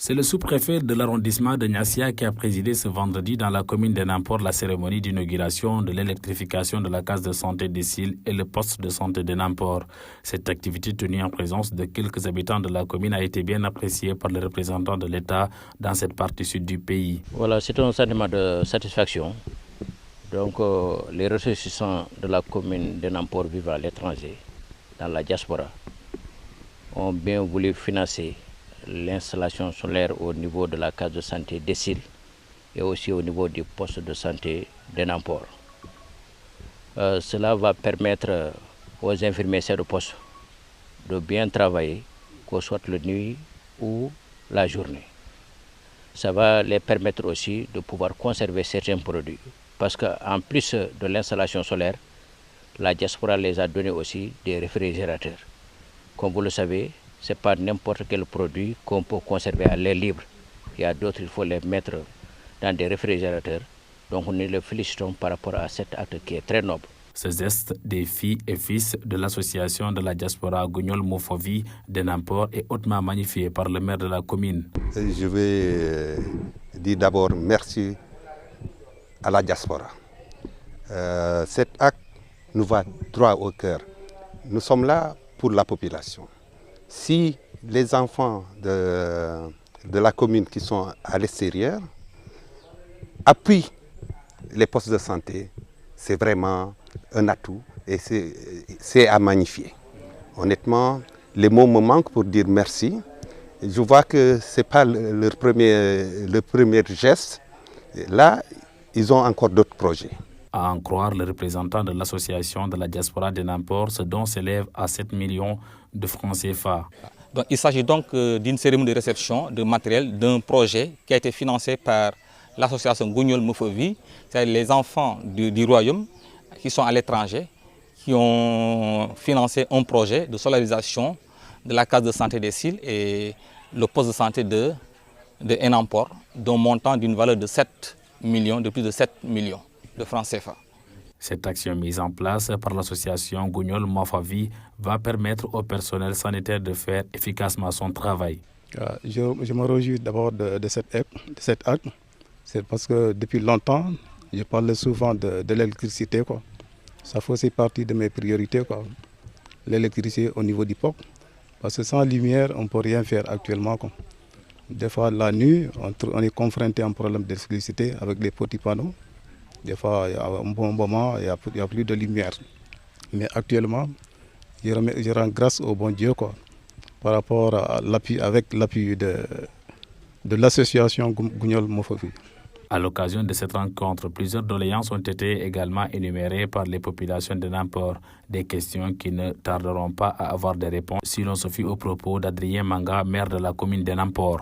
C'est le sous-préfet de l'arrondissement de Niassia qui a présidé ce vendredi dans la commune de Nampor la cérémonie d'inauguration de l'électrification de la case de santé d'Essil et le poste de santé de Nampor. Cette activité tenue en présence de quelques habitants de la commune a été bien appréciée par les représentants de l'État dans cette partie sud du pays. Voilà, c'est un sentiment de satisfaction. Donc les ressortissants de la commune de Nampor vivant à l'étranger, dans la diaspora, ont bien voulu financer l'installation solaire au niveau de la case de santé d'Essil et aussi au niveau du poste de santé de Nampor. Cela va permettre aux infirmiers de poste de bien travailler, que ce soit la nuit ou la journée. Ça va les permettre aussi de pouvoir conserver certains produits parce qu'en plus de l'installation solaire, la diaspora les a donné aussi des réfrigérateurs. Comme vous le savez, ce n'est pas n'importe quel produit qu'on peut conserver à l'air libre. Il y a d'autres, il faut les mettre dans des réfrigérateurs. Donc nous les félicitons par rapport à cet acte qui est très noble. Ce geste des filles et fils de l'association de la diaspora Gugnol Mofovi de Nampor est hautement magnifié par le maire de la commune. Je vais dire d'abord merci à la diaspora. Cet acte nous va droit au cœur. Nous sommes là pour la population. Si les enfants de la commune qui sont à l'extérieur appuient les postes de santé, c'est vraiment un atout et c'est à magnifier. Honnêtement, les mots me manquent pour dire merci. Je vois que ce n'est pas le premier geste. Là, ils ont encore d'autres projets. À en croire le représentant de l'association de la diaspora de Nampor, ce don s'élève à 7 millions de francs CFA. Donc, il s'agit donc d'une cérémonie de réception de matériel d'un projet qui a été financé par l'association Gugnol Mofovi, c'est-à-dire les enfants du royaume qui sont à l'étranger, qui ont financé un projet de solarisation de la case de santé d'Essil et le poste de santé de Nampor, d'un montant d'une valeur de 7 millions, de plus de 7 millions de francs CFA. Cette action mise en place par l'association Gugnol Mofovi va permettre au personnel sanitaire de faire efficacement son travail. Je me réjouis d'abord de cet acte. C'est parce que depuis longtemps, je parle souvent de l'électricité. Ça fait aussi partie de mes priorités. L'électricité au niveau du POC. Parce que sans lumière, on ne peut rien faire actuellement. Des fois, la nuit, on est confronté à un problème d'électricité avec des petits panneaux. Des fois, il y a un bon moment, il n'y a plus de lumière. Mais actuellement, je rends grâce au bon Dieu par rapport à l'appui, avec l'appui de l'association Gugnol Mofovi. À l'occasion de cette rencontre, plusieurs doléances ont été également énumérées par les populations de Nampor. Des questions qui ne tarderont pas à avoir des réponses si l'on se fie aux propos d'Adrien Manga, maire de la commune de Nampor.